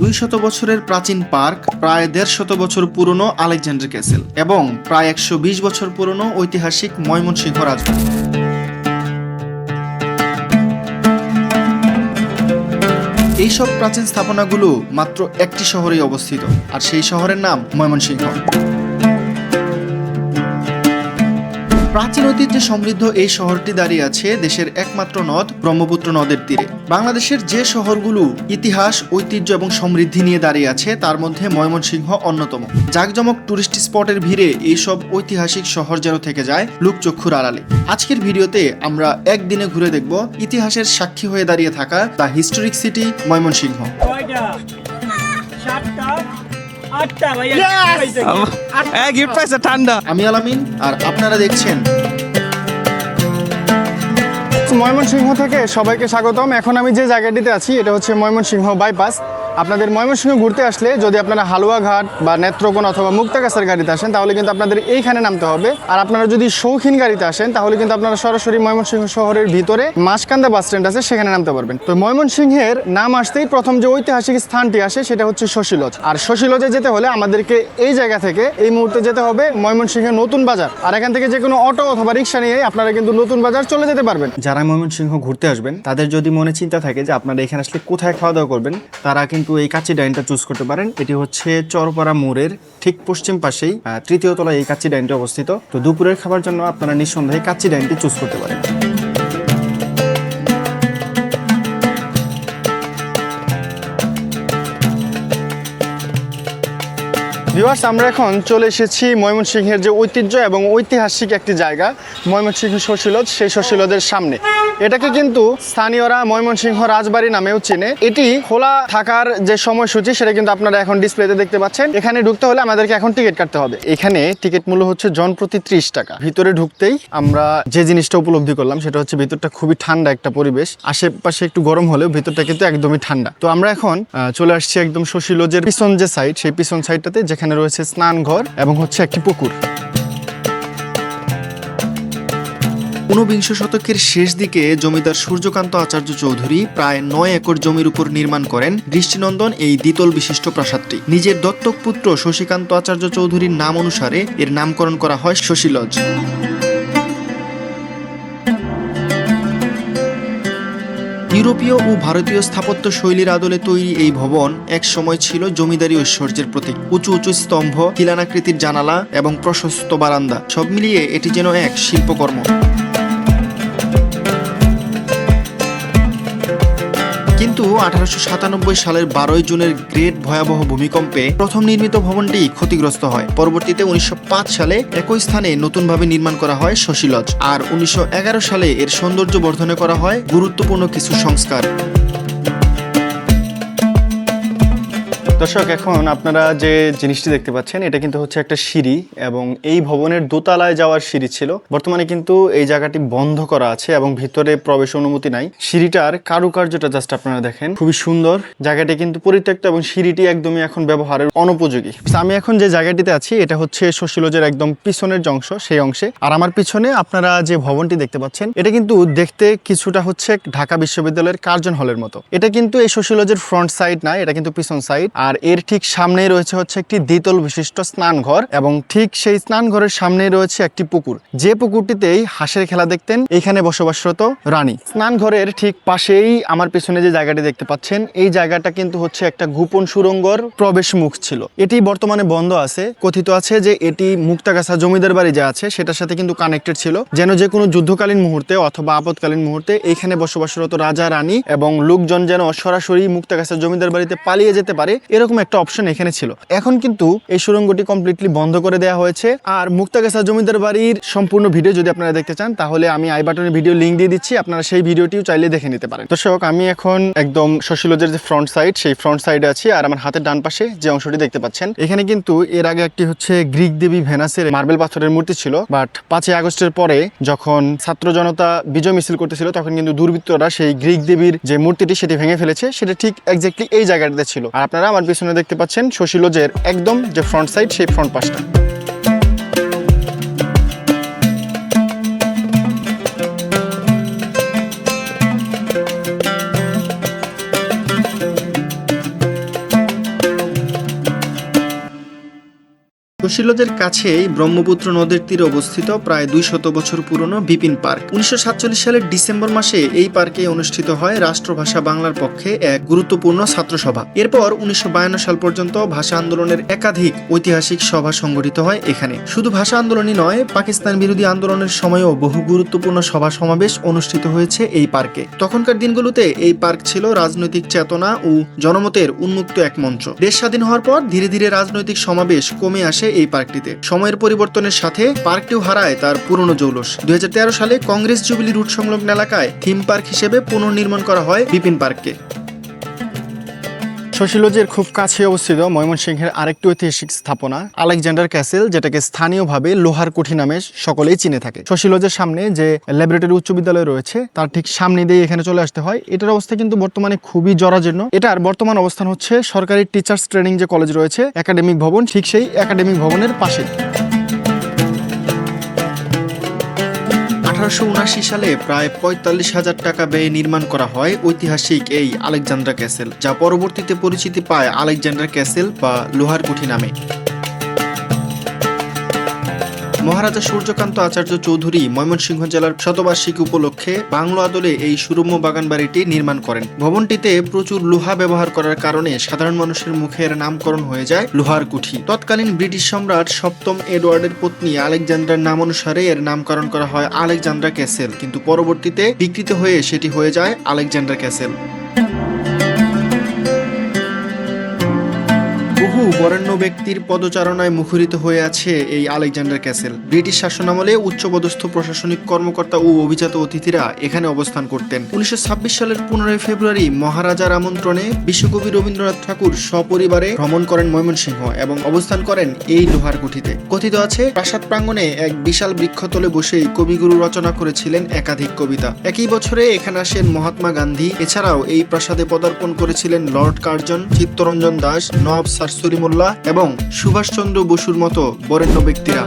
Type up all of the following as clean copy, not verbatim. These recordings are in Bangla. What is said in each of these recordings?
200 বছরের প্রাচীন পার্ক, প্রায় 150 বছর পুরনো আলেকজান্ডার ক্যাসেল এবং প্রায় 120 বছর পুরনো ঐতিহাসিক ময়মনসিংহ রাজবাড়ি। এইসব প্রাচীন স্থাপনাগুলো মাত্র একটি শহরেই অবস্থিত, আর সেই শহরের নাম ময়মনসিংহ। প্রাচীন ঐতিহ্যে সমৃদ্ধ এই শহরটি দাঁড়িয়ে আছে দেশের একমাত্র নদ ব্রহ্মপুত্র নদের তীরে। বাংলাদেশের যে শহরগুলো ইতিহাস, ঐতিহ্য এবং সমৃদ্ধি নিয়ে দাঁড়িয়ে আছে তার মধ্যে ময়মনসিংহ অন্যতম। জাঁকজমক টুরিস্ট স্পটের ভিড়ে এইসব ঐতিহাসিক শহর যেন থেকে যায় লোকচক্ষুর আড়ালে। আজকের ভিডিওতে আমরা একদিনে ঘুরে দেখব ইতিহাসের সাক্ষী হয়ে দাঁড়িয়ে থাকা দ্য হিস্টোরিক সিটি ময়মনসিংহ। আমি আলামিন আর আপনারা দেখছেন ময়মনসিংহ থেকে সবাইকে স্বাগতম। এখন আমি যে জায়গাটিতে আছি এটা হচ্ছে ময়মনসিংহ বাইপাস। আপনাদের ময়মনসিংহ ঘুরতে আসলে যদি আপনারা হালুয়াঘাট বা নেত্রকোনা অথবা মুক্তাগাছার গাড়িতে আসেন তাহলে কিন্তু আপনাদের এইখানে নামতে হবে। আর আপনারা যদি শৌখিন গাড়িতে আসেন তাহলে কিন্তু আপনারা সরাসরি ময়মনসিংহ শহরের ভিতরে মাসকান্দা বাস স্ট্যান্ড আছে, সেখানে নামতে পারবেন। তো ময়মনসিংহের নাম আসতেই প্রথম যে ঐতিহাসিক স্থানটি আসে সেটা হচ্ছে শশী লজ। আর শশী লজে যেতে হলে আমাদেরকে এই জায়গা থেকে এই মুহূর্তে যেতে হবে ময়মনসিংহের নতুন বাজার। আর এখান থেকে যে কোনো অটো অথবা রিক্সা নিয়ে আপনারা কিন্তু নতুন বাজার চলে যেতে পারবেন। যারা ময়মনসিংহ ঘুরতে আসবেন তাদের যদি মনে চিন্তা থাকে যে আপনারা এখানে আসলে কোথায় খাওয়া দাওয়া করবেন, তারা কিন্তু এই কাচ্চি ডাইনটা চুজ করতে পারেন। এটি হচ্ছে চরপাড়া মোড়ের ঠিক পশ্চিম পাশেই তৃতীয় তলায় এই কাচ্চি ডাইনটি অবস্থিত। তো দুপুরের খাবার জন্য আপনারা নিঃসন্দেহে কাচ্চি ডাইনটি চুজ করতে পারেন। ভিউয়ার্স, আমরা এখন চলে এসেছি ময়মনসিংহের যে ঐতিহ্য এবং ঐতিহাসিক একটি জায়গা ময়মনসিংহ শশী লজ, সেই শশী লজের সামনে। এটাকে কিন্তু স্থানীয়রা ময়মনসিংহ রাজবাড়ি নামেও চেনে। এটি খোলা থাকার যে সময়সূচি সেটা কিন্তু আপনারা এখন ডিসপ্লেতে দেখতে পাচ্ছেন। এখানে ঢুকতে হলে আমাদেরকে এখন টিকিট কাটতে হবে। এখানে টিকিট মূল্য হচ্ছে জনপ্রতি 30 টাকা। ভিতরে ঢুকতেই আমরা যে জিনিসটা উপলব্ধি করলাম সেটা হচ্ছে ভিতরটা খুবই ঠান্ডা একটা পরিবেশ। আশেপাশে একটু গরম হলেও ভিতরটা কিন্তু একদমই ঠান্ডা। তো আমরা এখন চলে আসছি একদম শশী লজের পিছন যে সাইড, সেই পিছন সাইডটাতে যেখানে রয়েছে স্নানঘর এবং হচ্ছে একটি পুকুর। 19বিংশ শতকের শেষ দিকে জমিদার সূর্যকান্ত আচার্য চৌধুরী প্রায় 9 একর জমির উপর নির্মাণ করেন দৃষ্টিনন্দন এই দ্বিতল বিশিষ্ট প্রাসাদটি। নিজের দত্তক পুত্র শশীকান্ত আচার্য চৌধুরীর নাম অনুসারে এর নামকরণ করা হয় শশী লজ। ইউরোপীয় ও ভারতীয় স্থাপত্য শৈলীর আদলে তৈরি এই ভবন এক সময় ছিল জমিদারি ঐশ্বর্যের প্রতীক। উঁচু উঁচু স্তম্ভ, খিলানাকৃতির জানালা এবং প্রশস্ত বারান্দা, সব মিলিয়ে এটি যেন এক শিল্পকর্ম। কিন্তু 1897 সালের 12 জুনের গ্রেট ভয়াবহ ভূমিকম্পে প্রথম নির্মিত ভবনটি ক্ষতিগ্রস্ত হয়। পরবর্তীতে 1905 সালে একই স্থানে নতুনভাবে নির্মাণ করা হয় শশী লজ। আর 1911 সালে এর সৌন্দর্য বর্ধনে করা হয় গুরুত্বপূর্ণ কিছু সংস্কার। দর্শক, এখন আপনারা যে জিনিসটি দেখতে পাচ্ছেন এটা কিন্তু হচ্ছে একটা সিঁড়ি এবং এই ভবনের দোতলায় যাওয়ার সিঁড়ি ছিল। বর্তমানে কিন্তু এই জায়গাটি বন্ধ করা আছে এবং ভিতরে প্রবেশ অনুমতি নাই। সিঁড়িটার কারুকার্যটা জাস্ট আপনারা দেখেন, খুবই সুন্দর। জায়গাটি কিন্তু পরিত্যক্ত এবং সিঁড়িটি একদমই এখন ব্যবহারের অনুপযোগী। আমি এখন যে জায়গাটিতে আছি এটা হচ্ছে শশী লজের একদম পিছনের যে অংশ, সেই অংশে। আর আমার পিছনে আপনারা যে ভবনটি দেখতে পাচ্ছেন এটা কিন্তু দেখতে কিছুটা হচ্ছে ঢাকা বিশ্ববিদ্যালয়ের কার্জন হলের মতো। এটা কিন্তু এই শশী লজের ফ্রন্ট সাইড না, এটা কিন্তু পিছন সাইড। আর এর ঠিক সামনেই রয়েছে হচ্ছে একটি দ্বিতল বিশিষ্ট স্নানঘর এবং ঠিক সেই স্নানঘরের সামনেই রয়েছে একটি পুকুর, যে পুকুরটিতেই হাঁসের খেলা দেখতেন এখানে বসবাসরত রানী। স্নানঘরের ঠিক পাশেই আমার পেছনে যে জায়গাটি দেখতে পাচ্ছেন এই জায়গাটা কিন্তু হচ্ছে একটা গোপন সুড়ঙ্গর প্রবেশ মুখ ছিল। এটি বর্তমানে বন্ধ আছে। কথিত আছে যে এটি মুক্তাগাছা জমিদার বাড়ি যা আছে সেটার সাথে কিন্তু কানেক্টেড ছিল, যেন যে কোনো যুদ্ধকালীন মুহূর্তে অথবা আপদকালীন মুহূর্তে এইখানে বসবাসরত রাজা, রানী এবং লোকজন যেন সরাসরি মুক্তাগাছা জমিদার বাড়িতে পালিয়ে যেতে পারে এরকম একটা অপশন এখানে ছিল। এখন কিন্তু এই সুড়ঙ্গটি কমপ্লিটলি বন্ধ করে দেওয়া হয়েছে। আর মুক্তাগাছা জমিদার বাড়ির সম্পূর্ণ ভিডিও যদি আপনারা দেখতে চান তাহলে আমি আই বাটনে ভিডিও লিংক দিয়ে দিচ্ছি, আপনারা সেই ভিডিওটিও চাইলে দেখে নিতে পারেন। দর্শক, আমি এখন একদম শশী লজের যে ফ্রন্ট সাইড সেই ফ্রন্ট সাইডে আছি। আর আমার হাতের ডান পাশে যে অংশটি দেখতে পাচ্ছেন এখানে কিন্তু এর আগে একটি হচ্ছে গ্রিক দেবী ভেনাসের মার্বেল পাথরের মূর্তি ছিল। বাট 5ই আগস্টের পরে যখন ছাত্র জনতা বিজয় মিছিল করতেছিল তখন কিন্তু দুর্বৃত্তরা সেই গ্রিক দেবীর যে মূর্তিটি সেটি ভেঙে ফেলেছে। সেটা ঠিক এক্স্যাক্টলি এই জায়গাটাতে ছিল। আর আপনারা আমার পিছনে দেখতে পাচ্ছেন শশী লজের একদম যে ফ্রন্ট সাইড সেই ফ্রন্ট পাশটা। শশীলজের কাছেই ব্রহ্মপুত্র নদের তীরে অবস্থিত প্রায় 200 বছর পুরনো বিপিন পার্ক। 1947 সালের ডিসেম্বর মাসে এই পার্কে অনুষ্ঠিত হয় রাষ্ট্রভাষা বাংলার পক্ষে এক গুরুত্বপূর্ণ ছাত্রসভা। এরপর 1952 সাল পর্যন্ত ভাষা আন্দোলনের একাধিক ঐতিহাসিক সভা সংগঠিত হয় এখানে। শুধু ভাষা আন্দোলনই নয়, পাকিস্তান বিরোধী আন্দোলনের সময়ও বহু গুরুত্বপূর্ণ সভা সমাবেশ অনুষ্ঠিত হয়েছে এই পার্কে। তখনকার দিনগুলোতে এই পার্ক ছিল রাজনৈতিক চেতনা ও জনমতের উন্মুক্ত এক মঞ্চ। দেশ স্বাধীন হওয়ার পর ধীরে ধীরে রাজনৈতিক সমাবেশ কমে আসে এই পার্কটিতে। সময়ের পরিবর্তনের সাথে পার্কটিও হারায় তার পুরনো জৌলস। 2013 সালে কংগ্রেস জুবিলি রুট সংলগ্ন এলাকায় থিম পার্ক হিসেবে পুনর্নির্মাণ করা হয় বিপিন পার্ককে। শশীলজের খুব কাছে অবস্থিত ময়মনসিংহের আরেকটি ঐতিহাসিক স্থাপনা আলেকজান্ডার ক্যাসেল, যেটাকে স্থানীয়ভাবে লোহার কুঠি নামে সকলেই চিনে থাকে। শশীলজের সামনে যে ল্যাবরেটরি উচ্চ বিদ্যালয় রয়েছে তার ঠিক সামনে দিয়ে এখানে চলে আসতে হয়। এটার অবস্থা কিন্তু বর্তমানে খুবই জরাজীর্ণ। এটার বর্তমান অবস্থান হচ্ছে সরকারি টিচার্স ট্রেনিং যে কলেজ রয়েছে, একাডেমিক ভবন, ঠিক সেই একাডেমিক ভবনের পাশে। 1879 সালে প্রায় 45,000 টাকা ব্যয়ে নির্মাণ করা হয় ঐতিহাসিক এই আলেকজান্ডার ক্যাসেল, যা পরবর্তীতে পরিচিতি পায় আলেকজান্ডার ক্যাসেল বা লোহার কুঠি নামে। মহারাজা সূর্যকান্ত আচার্য চৌধুরী ময়মনসিংহ জেলার শতবার্ষিকী উপলক্ষে বাংলো আদলে এই সুরম্য বাগান বাড়িটি নির্মাণ করেন। ভবনটিতে প্রচুর লোহা ব্যবহার করার কারণে সাধারণ মানুষের মুখে এর নামকরণ হয়ে যায় লোহার কুঠি। তৎকালীন ব্রিটিশ সম্রাট সপ্তম এডওয়ার্ডের পত্নী আলেকজান্ডার নাম অনুসারে এর নামকরণ করা হয় আলেকজান্ডার ক্যাসেল, কিন্তু পরবর্তীতে বিকৃত হয়ে সেটি হয়ে যায় আলেকজান্ডার ক্যাসেল। বহু বরেণ্য ব্যক্তির পদচারণায় মুখরিত হয়ে আছে এই আলেকজান্ডার ক্যাসেল। ব্রিটিশ শাসনামলে উচ্চপদস্থ প্রশাসনিক কর্মকর্তা ও অভিজাত অতিথিরা এখানে অবস্থান করতেন। 1926 সালের 15 ফেব্রুয়ারি মহারাজার আমন্ত্রণে বিশ্বকবি রবীন্দ্রনাথ ঠাকুর সপরিবারে ভ্রমণ করেন ময়মনসিংহ এবং অবস্থান করেন এই লোহার কুঠিতে। কথিত আছে, প্রাসাদ প্রাঙ্গণে এক বিশাল বৃক্ষতলে বসেই কবিগুরু রচনা করেছিলেন একাধিক কবিতা। একই বছরে এখানে আসেন মহাত্মা গান্ধী। এছাড়াও এই প্রাসাদে পদার্পণ করেছিলেন লর্ড কার্জন, চিত্তরঞ্জন দাস, নওয়াব সরিমুল্লাহ এবং সুভাষচন্দ্র বসুর মতো বরেণ্য ব্যক্তিরা।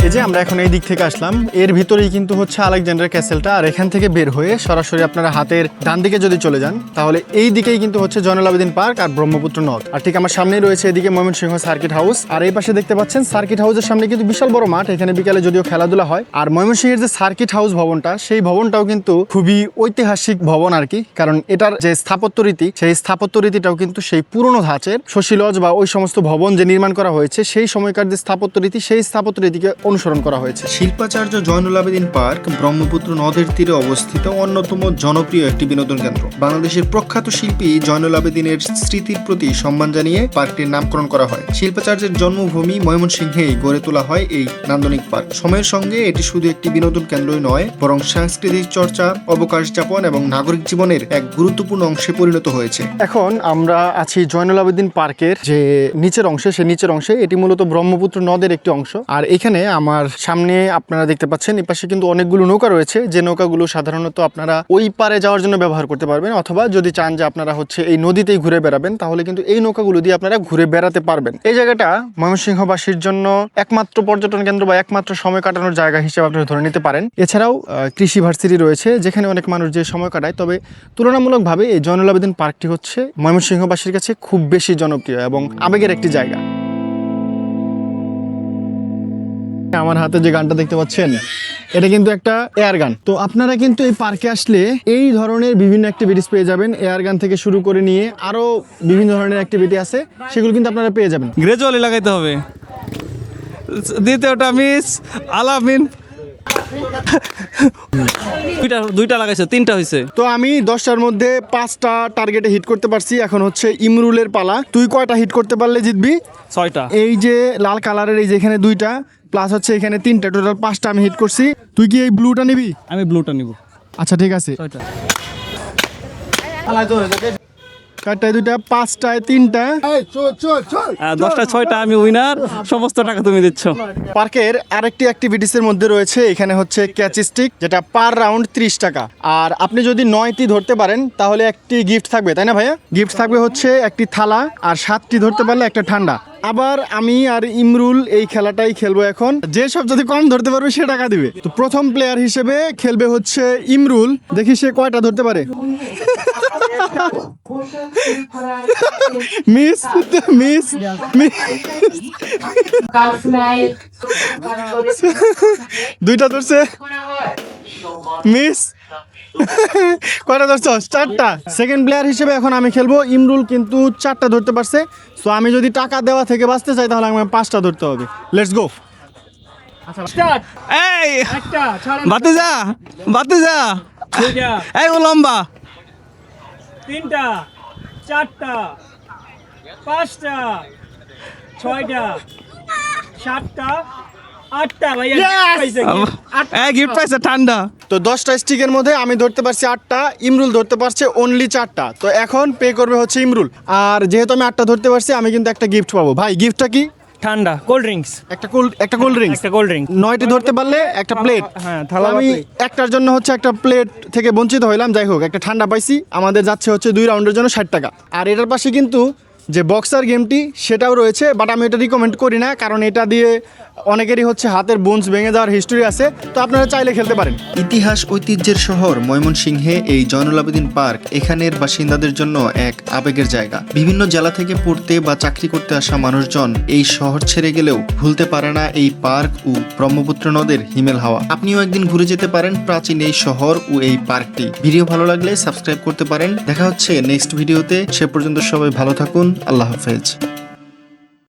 এই যে আমরা এখন এই দিক থেকে আসলাম, এর ভিতরেই কিন্তু হচ্ছে আলেকজান্ডার ক্যাসেলটা। আর এখান থেকে বের হয়ে সরাসরি আপনারা হাতের ডান দিকে যদি চলে যান তাহলে এই দিকেই কিন্তু হচ্ছে জয়নুল আবেদিন পার্ক আর ব্রহ্মপুত্র নদ। আর ঠিক আমার সামনেই রয়েছে এদিকে ময়মনসিংহ সার্কিট হাউস। আর এই পাশে দেখতে পাচ্ছেন সার্কিট হাউসের সামনে কিন্তু বিশাল বড় মাঠ, এখানে বিকালে যদিও খেলাধুলা হয়। আর ময়মনসিংহের যে সার্কিট হাউস ভবনটা, সেই ভবনটাও কিন্তু খুবই ঐতিহাসিক ভবন আর কি, কারণ এটার যে স্থাপত্য রীতি, সেই স্থাপত্য রীতিটাও কিন্তু সেই পুরনো ধাঁচের। শশীলজ বা ওই সমস্ত ভবন যে নির্মাণ করা হয়েছে সেই সময়কার যে স্থাপত্য রীতি, সেই স্থাপত্য রীতিকে অনুসরণ করা হয়েছে। শিল্পাচার্য জয়নুল আবেদিন পার্ক ব্রহ্মপুত্র নদের তীরে অবস্থিত অন্যতম জনপ্রিয় একটি বিনোদন কেন্দ্র। বাংলাদেশের প্রখ্যাত শিল্পী জয়নুল আবেদিনের স্মৃতির প্রতি সম্মান জানিয়ে পার্কটির নামকরণ করা হয়। শিল্পাচার্যের জন্মভূমি ময়মনসিংহেই গড়ে তোলা হয় এই নান্দনিক পার্ক। সময়ের সঙ্গে এটি শুধু একটি বিনোদন কেন্দ্রই নয়, বরং সাংস্কৃতিক চর্চা, অবকাশ যাপন এবং নাগরিক জীবনের এক গুরুত্বপূর্ণ অংশে পরিণত হয়েছে। এখন আমরা আছি জয়নুল আবেদিন পার্কের যে নিচের অংশে, সেই নিচের অংশে। এটি মূলত ব্রহ্মপুত্র নদের একটি অংশ। আর এখানে আমার সামনে আপনারা দেখতে পাচ্ছেন এই পাশে কিন্তু অনেকগুলো নৌকা রয়েছে, যে নৌকাগুলো সাধারণত আপনারা ওই পারে যাওয়ার জন্য ব্যবহার করতে পারবেন, অথবা যদি চান যে আপনারা হচ্ছে এই নদীতেই ঘুরে বেড়াবেন তাহলে কিন্তু এই নৌকাগুলো দিয়ে আপনারা ঘুরে বেড়াতে পারবেন। এই জায়গাটা ময়মনসিংহবাসীর জন্য একমাত্র পর্যটন কেন্দ্র বা একমাত্র সময় কাটানোর জায়গা হিসেবে আপনারা ধরে নিতে পারেন। এছাড়াও কৃষি ভার্সিটি রয়েছে, যেখানে অনেক মানুষ যে সময় কাটায়। তবে তুলনামূলকভাবে এই জয়নুল আবেদিন পার্কটি হচ্ছে ময়মনসিংহবাসীর কাছে খুব বেশি জনপ্রিয় এবং আবেগের একটি জায়গা। আমার হাতে যে গানটা দেখতে পাচ্ছেন, এটা কিন্তু একটা এয়ার গান। তো আপনারা কিন্তু এই পার্কে আসলে এই ধরনের বিভিন্ন অ্যাক্টিভিটিস পেয়ে যাবেন। এয়ার গান থেকে শুরু করে নিয়ে আরো বিভিন্ন ধরনের অ্যাক্টিভিটি আছে, সেগুলো কিন্তু আপনারা পেয়ে যাবেন। গ্রাজুয়ালি লাগাইতে হবে। দ্বিতীয়টা মিস আলামিন, দুইটা লাগাইছে, তিনটা হয়েছে। তো আমি 10টার মধ্যে 5টা টার্গেটে হিট করতে পারছি। এখন হচ্ছে ইমরুলের পালা। তুই কয়টা হিট করতে পারলে জিতবি? 6টা। এই যে লাল কালারের এই যে এখানে 2টা প্লাস হচ্ছে এখানে 3টা, টোটাল 5টা আমি হিট করছি। তুই কি এই ব্লুটা নিবি? আমি ব্লুটা নিব। আচ্ছা ঠিক আছে। 6টা। 4টায় 2টা, 5টায় 3টা। 10টায় 6টা আমি উইনার, সমস্ত টাকা তুমি দিচ্ছ। পার্কের আরেকটি অ্যাক্টিভিটিসের মধ্যে রয়েছে এখানে হচ্ছে ক্যাচ স্টিক, যেটা পার রাউন্ড 30 টাকা। আর আপনি যদি 9টি ধরতে পারেন তাহলে একটি গিফট থাকবে, তাই না ভাইয়া? গিফট থাকবে হচ্ছে একটি থালা, আর 7টি ধরতে পারলে একটা ঠান্ডা। আবার আমি আর ইমরুল এই খেলাটাই খেলবো এখন। যে সব যদি কম ধরতে পারবে সে টাকা দিবে। তো প্রথম প্লেয়ার হিসেবে খেলবে হচ্ছে ইমরুল। দেখি সে কয়টা ধরতে পারে। মিস মিস দুইটা ধরছে মিস কয়টা ধরছো? 4টা। সেকেন্ড প্লেয়ার হিসেবে এখন আমি খেলবো। ইমরুল কিন্তু 4টা ধরতে পারছে। সো আমি যদি টাকা দেওয়া থেকে বাঁচতে চাই তাহলে আমাকে 5টা ধরতে হবে। Let's go. এই বাতিজা বাতিজা এই ও লম্বা 3টা 4টা 5টা 6টা 7টা 8টা ভাইয়া এই গিফট পাইছে ঠান্ডা। তো 10টা স্টিকের মধ্যে আমি ধরতে পারছি 8টা, ইমরুল ধরতে পারছে অনলি 4টা। তো এখন পে করবে হচ্ছে ইমরুল। আর যেহেতু আমি 8টা ধরতে পারছি আমি কিন্তু একটা গিফট পাবো। ভাই গিফটটা কি? ঠান্ডা কোল্ড ড্রিঙ্কস একটা কোল্ড ড্রিঙ্কস। একটা কোল্ড ড্রিঙ্ক 9টি ধরতে পারলে একটা প্লেট। হ্যাঁ, থালা বা আমি plate। একটার জন্য হচ্ছে একটা প্লেট থেকে বঞ্চিত হইলাম। যাই হোক, একটা ঠান্ডা পাইছি। আমাদের যাচ্ছে হচ্ছে 2 রাউন্ডের জন্য 60 টাকা। আর এটার পাশে কিন্তু যে বক্সার গেমটি সেটাও রয়েছে, বাট আমি এটা রিকমেন্ড করি না, কারণ এটা দিয়ে অনেকেরই হচ্ছে হাতের বোনস ভেঙে যাওয়ার হিস্টোরি আছে। তো আপনারা চাইলে খেলতে পারেন। ইতিহাস ঐতিহ্যের শহর ময়মনসিংহে এই জয়নুল আবেদিন পার্ক এখানের বাসিন্দাদের জন্য এক আবেগের জায়গা। বিভিন্ন জেলা থেকে পড়তে বা চাকরি করতে আসা মানুষজন এই শহর ছেড়ে গেলেও ভুলতে পারে না এই পার্ক ও ব্রহ্মপুত্র নদের হিমেল হাওয়া। আপনিও একদিন ঘুরে যেতে পারেন প্রাচীন এই শহর ও এই পার্কটি। ভিডিও ভালো লাগলে সাবস্ক্রাইব করতে পারেন। দেখা হচ্ছে নেক্সট ভিডিওতে। সে পর্যন্ত সবাই ভালো থাকুন। আল্লাহ হাফেজ।